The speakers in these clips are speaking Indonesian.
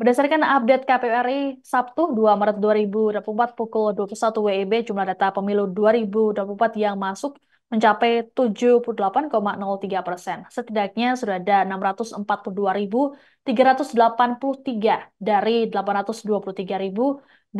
Berdasarkan update KPU RI Sabtu 2 Maret 2024 pukul 21 WIB, jumlah data pemilu 2024 yang masuk mencapai 78,03%. Setidaknya sudah ada 642.383 dari 823.236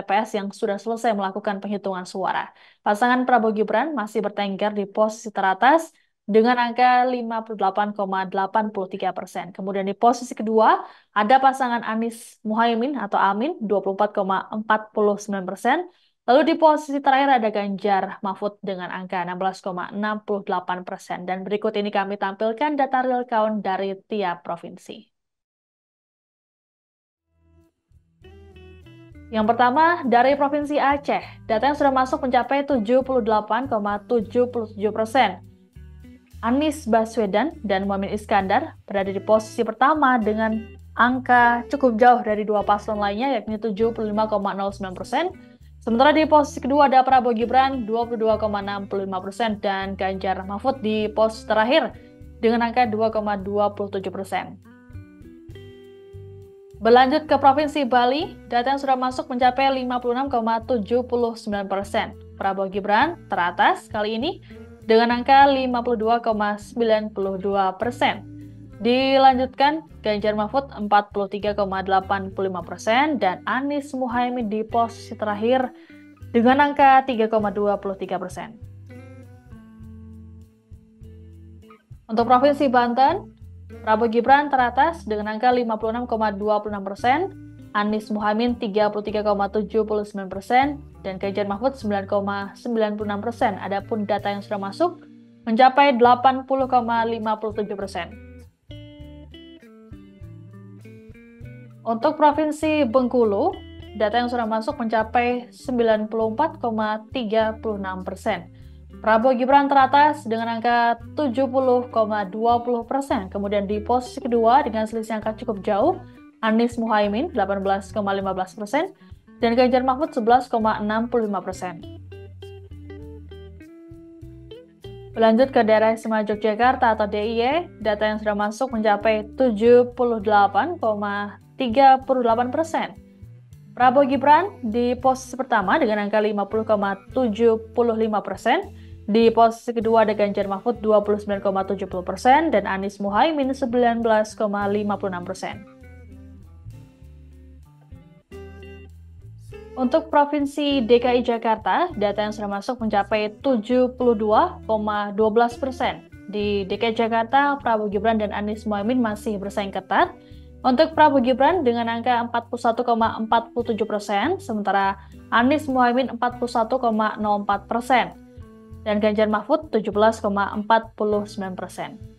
TPS yang sudah selesai melakukan penghitungan suara. Pasangan Prabowo Gibran masih bertengger di posisi teratas dengan angka 58,83%. Kemudian di posisi kedua ada pasangan Anies Muhaimin atau Amin 24,49%. Lalu di posisi terakhir ada Ganjar Mahfud dengan angka 16,68%. Dan berikut ini kami tampilkan data real count dari tiap provinsi. Yang pertama, dari Provinsi Aceh, data yang sudah masuk mencapai 78,77%. Anies Baswedan dan Muhaimin Iskandar berada di posisi pertama dengan angka cukup jauh dari dua paslon lainnya, yakni 75,09%. Sementara di posisi kedua ada Prabowo Gibran 22,65% dan Ganjar Mahfud di posisi terakhir dengan angka 2,27%. Berlanjut ke Provinsi Bali, data yang sudah masuk mencapai 56,79%. Prabowo Gibran teratas kali ini dengan angka 52,92%. Dilanjutkan Ganjar Mahfud 43,85% dan Anies Muhaimin di posisi terakhir dengan angka 3,23%. Untuk Provinsi Banten, Prabowo Gibran teratas dengan angka 56,26%, Anies Muhaimin 33,79%, dan Ganjar Mahfud 9,96%. Adapun data yang sudah masuk mencapai 80,57%. Untuk Provinsi Bengkulu, data yang sudah masuk mencapai 94,36%. Prabowo Gibran teratas dengan angka 70,20%. Kemudian di posisi kedua dengan selisih angka cukup jauh, Anies Muhaimin 18,15% dan Ganjar Mahfud 11,65%. Berlanjut ke daerah istimewa Yogyakarta atau DIY, data yang sudah masuk mencapai 78,38%. Prabowo Gibran di posisi pertama dengan angka 50,75%. Di posisi kedua ada Ganjar Mahfud 29,70% dan Anies Muhaimin 19,56%. Untuk Provinsi DKI Jakarta, data yang sudah masuk mencapai 72,12%. Di DKI Jakarta, Prabowo Gibran dan Anies Muhaimin masih bersaing ketat. Untuk Prabowo Gibran dengan angka 41,47%, sementara Anies Muhaimin 41,04%, dan Ganjar Mahfud 17,49%.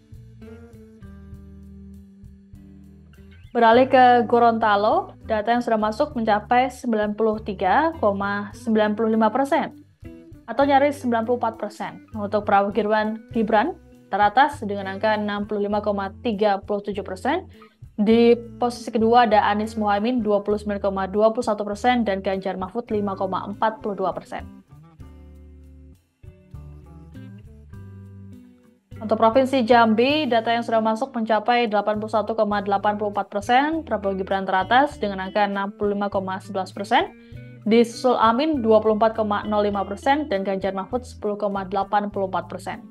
Beralih ke Gorontalo, data yang sudah masuk mencapai 93,95% atau nyaris 94%. Untuk Prabowo Gibran teratas dengan angka 65,37%. Di posisi kedua ada Anies Muhaimin 29,21% dan Ganjar Mahfud 5,42%. Untuk Provinsi Jambi, data yang sudah masuk mencapai 81,84%, Prabowo Gibran teratas dengan angka 65,11%, disusul Amin 24,05% dan Ganjar Mahfud 10,84%.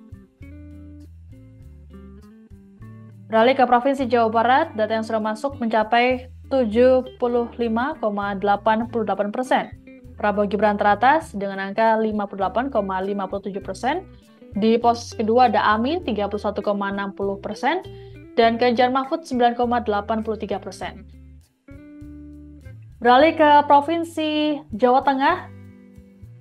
Beralih ke Provinsi Jawa Barat, data yang sudah masuk mencapai 75,88%. Prabowo Gibran teratas dengan angka 58,57%. Di posisi kedua ada Amin 31,60% dan Ganjar Mahfud 9,83%. Beralih ke Provinsi Jawa Tengah,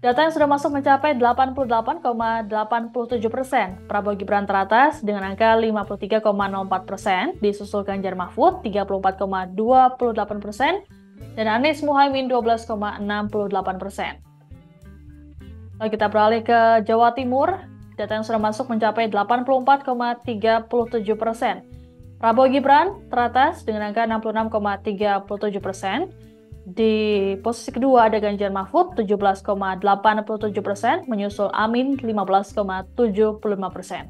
data yang sudah masuk mencapai 88,87%. Prabowo Gibran teratas dengan angka 53,04%, disusul Ganjar Mahfud 34,28% dan Anies Muhaimin 12,68%. Lalu kita beralih ke Jawa Timur. Data yang sudah masuk mencapai 84,37%. Prabowo Gibran teratas dengan angka 66,37%. Di posisi kedua ada Ganjar Mahfud 17,87%, menyusul Amin 15,75%.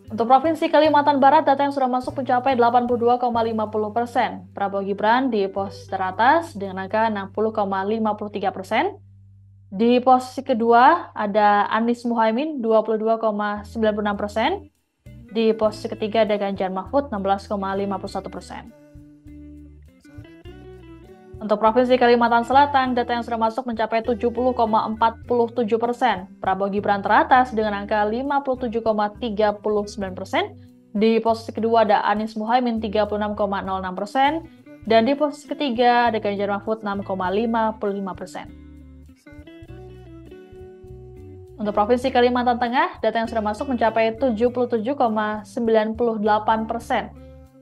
Untuk Provinsi Kalimantan Barat, data yang sudah masuk mencapai 82,50%. Prabowo Gibran di posisi teratas dengan angka 60,53%. Di posisi kedua ada Anies Muhaimin 22,96%. Di posisi ketiga ada Ganjar Mahfud 16,51%. Untuk Provinsi Kalimantan Selatan, data yang sudah masuk mencapai 70,47%. Prabowo Gibran teratas dengan angka 57,39%. Di posisi kedua ada Anies Muhaimin 36,06%. Dan di posisi ketiga ada Ganjar Mahfud 6,55%. Untuk Provinsi Kalimantan Tengah, data yang sudah masuk mencapai 77,98%.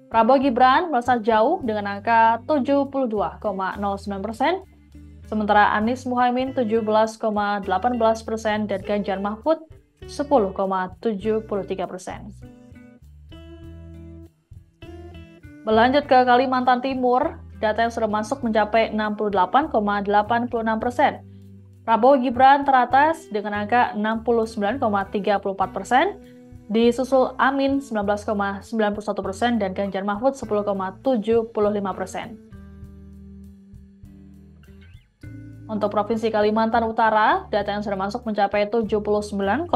Prabowo Gibran melesat jauh dengan angka 72,09%, sementara Anies Muhaimin 17,18% dan Ganjar Mahfud 10,73%. Berlanjut ke Kalimantan Timur, data yang sudah masuk mencapai 68,86%. Prabowo Gibran teratas dengan angka 69,34%, disusul Amin 19,91% dan Ganjar Mahfud 10,75%. Untuk Provinsi Kalimantan Utara, data yang sudah masuk mencapai 79,56%.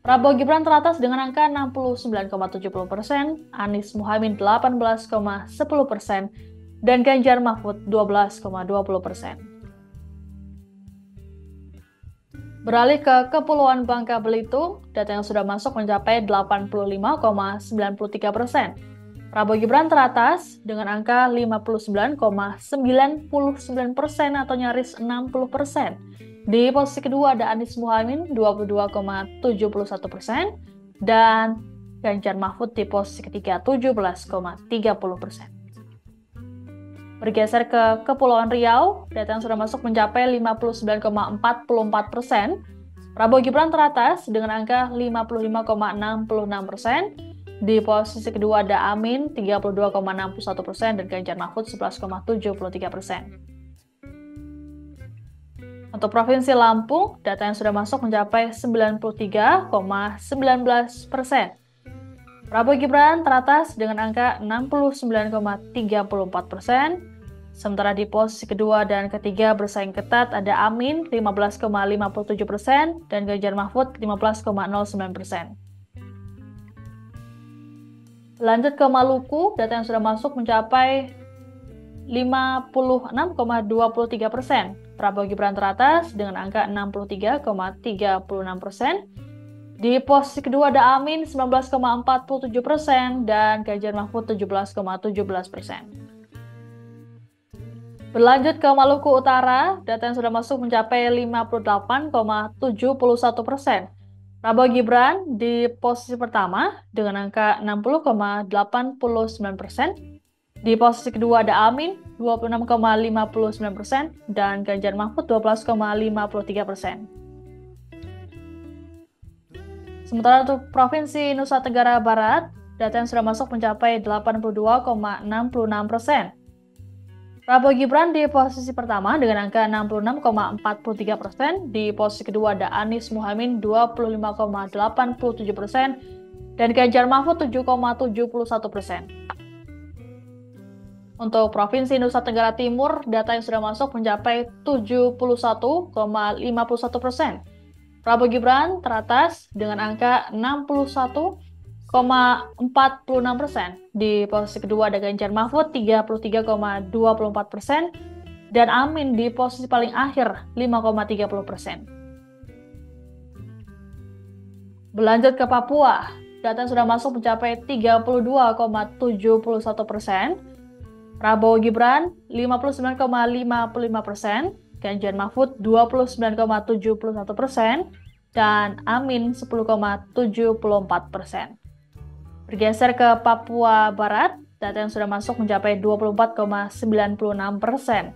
Prabowo Gibran teratas dengan angka 69,70%, Anies Muhaimin 18,10%, dan Ganjar Mahfud 12,20%. Beralih ke Kepulauan Bangka Belitung, data yang sudah masuk mencapai 85,93%. Prabowo Gibran teratas dengan angka 59,99% atau nyaris 60%. Di posisi kedua ada Anies Muhaimin 22,71% dan Ganjar Mahfud di posisi ketiga 17,30%. Bergeser ke Kepulauan Riau, data yang sudah masuk mencapai 59,44%. Prabowo Gibran teratas dengan angka 55,66%. Di posisi kedua ada Amin 32,61% dan Ganjar Mahfud 11,73%. Untuk Provinsi Lampung, data yang sudah masuk mencapai 93,19%. Prabowo Gibran teratas dengan angka 69,34%. Sementara di posisi kedua dan ketiga bersaing ketat ada Amin 15,57% dan Ganjar Mahfud 15,09%. Lanjut ke Maluku, data yang sudah masuk mencapai 56,23%. Prabowo Gibran teratas dengan angka 63,36%. Di posisi kedua ada Amin 19,47% dan Ganjar Mahfud 17,17%. Berlanjut ke Maluku Utara, data yang sudah masuk mencapai 58,71%. Prabowo Gibran di posisi pertama dengan angka 60,89%. Di posisi kedua ada Amin 26,59% dan Ganjar Mahfud 12,53%. Sementara untuk Provinsi Nusa Tenggara Barat, data yang sudah masuk mencapai 82,66%. Prabowo Gibran di posisi pertama dengan angka 66,43%, di posisi kedua ada Anies Muhaimin 25,87% dan Ganjar Mahfud 7,71%. Untuk Provinsi Nusa Tenggara Timur, data yang sudah masuk mencapai 71,51%. Prabowo Gibran teratas dengan angka 61,46%. Di posisi kedua ada Ganjar Mahfud 33,24% dan Amin di posisi paling akhir 5,30%. Berlanjut ke Papua, data yang sudah masuk mencapai 32,71%. Prabowo Gibran 59,55%, Ganjar Mahfud 29,71% dan Amin 10,74%. Bergeser ke Papua Barat, data yang sudah masuk mencapai 24,96%.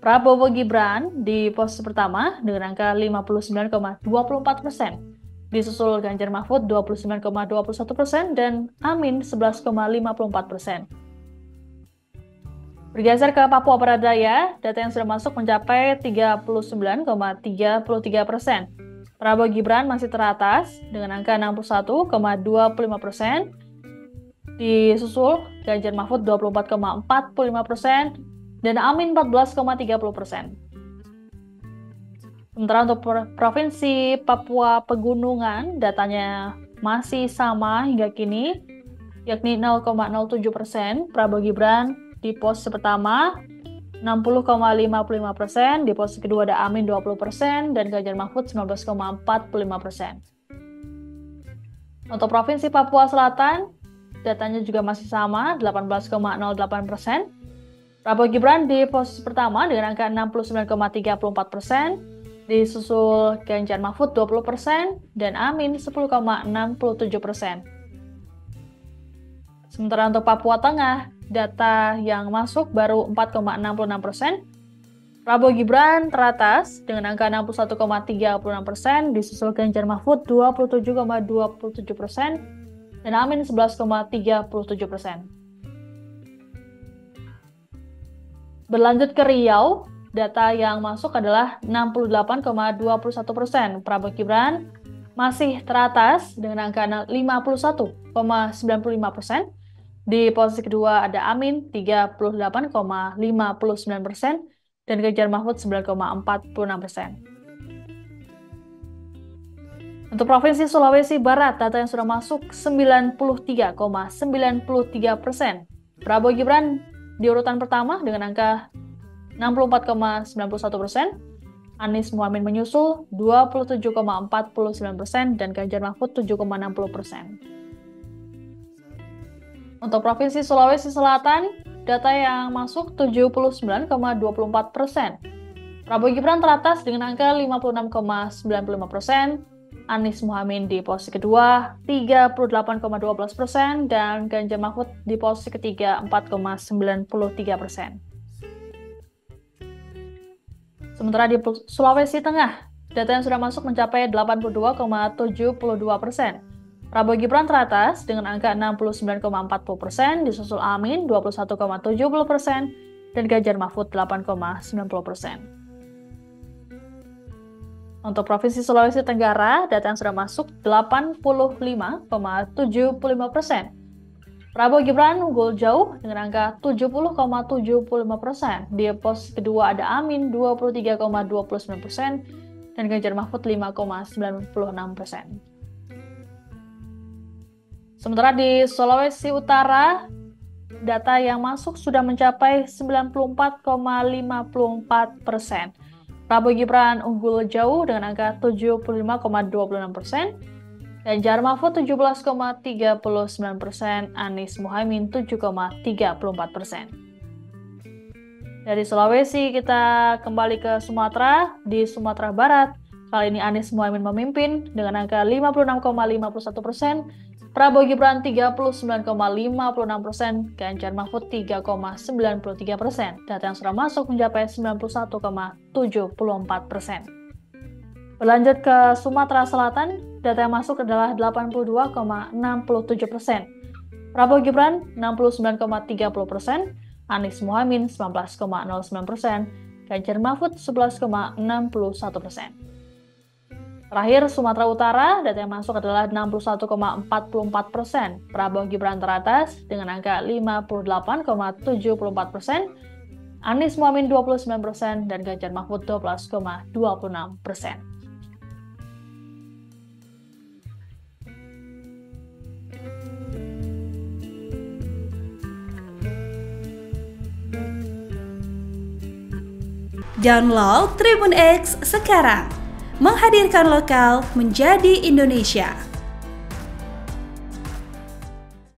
Prabowo Gibran di posisi pertama dengan angka 59,24%. Disusul Ganjar Mahfud 29,21% dan Amin 11,54%. Bergeser ke Papua Barat Daya, data yang sudah masuk mencapai 39,33%. Prabowo Gibran masih teratas dengan angka 61,25%, disusul Ganjar Mahfud 24,45%, dan Amin 14,30%. Sementara untuk Provinsi Papua Pegunungan, datanya masih sama hingga kini, yakni 0,07%. Prabowo Gibran di posisi pertama 60,55%, di posisi kedua ada Amin 20%, dan Ganjar Mahfud 19,45%. Untuk Provinsi Papua Selatan, datanya juga masih sama, 18,08%. Prabowo Gibran di posisi pertama dengan angka 69,34%, disusul Ganjar Mahfud 20%, dan Amin 10,67%. Sementara untuk Papua Tengah, data yang masuk baru 4,66%. Prabowo Gibran teratas dengan angka 61,36%, disusul Ganjar Mahfud 27,27%, dan Amin 11,37%. Berlanjut ke Riau, data yang masuk adalah 68,21%. Prabowo Gibran masih teratas dengan angka 51,95%. Di posisi kedua ada Amin 38,59%, dan Ganjar Mahfud 9,46%. Untuk Provinsi Sulawesi Barat, data yang sudah masuk 93,93%. Prabowo Gibran di urutan pertama dengan angka 64,91%, Anies Mohaimin menyusul 27,49%, dan Ganjar Mahfud 7,60%. Untuk Provinsi Sulawesi Selatan, data yang masuk 79,24%. Prabowo Gibran teratas dengan angka 56,95%, Anies Mohaimin di posisi kedua 38,12%, dan Ganjar Mahfud di posisi ketiga 4,93%. Sementara di Sulawesi Tengah, data yang sudah masuk mencapai 82,72%. Prabowo Gibran teratas dengan angka 69,40%, disusul Amin 21,70%, dan Ganjar Mahfud 8,90%. Untuk Provinsi Sulawesi Tenggara, data yang sudah masuk 85,75%. Prabowo Gibran unggul jauh dengan angka 70,75%. Di posisi kedua ada Amin 23,29%, dan Ganjar Mahfud 5,96%. Sementara di Sulawesi Utara, data yang masuk sudah mencapai 94,54%. Prabowo Gibran unggul jauh dengan angka 75,26%, Ganjar Mahfud 17,39%, Anies Mohaimin 7,34%. Dari Sulawesi kita kembali ke Sumatera. Di Sumatera Barat, kali ini Anies Mohaimin memimpin dengan angka 56,51%, Prabowo Gibran 39,56%, Ganjar Mahfud 3,93%. Data yang sudah masuk mencapai 91,74%. Berlanjut ke Sumatera Selatan, data yang masuk adalah 82,67%. Prabowo Gibran 69,30%, Anies Mohaimin 19,09%, Ganjar Mahfud 11,61%. Terakhir, Sumatera Utara, data yang masuk adalah 61,44%. Prabowo Gibran teratas dengan angka 58,74%, Anies Mohaimin 29%, dan Ganjar Mahfud 12,26%. Download Tribun X sekarang, menghadirkan lokal menjadi Indonesia.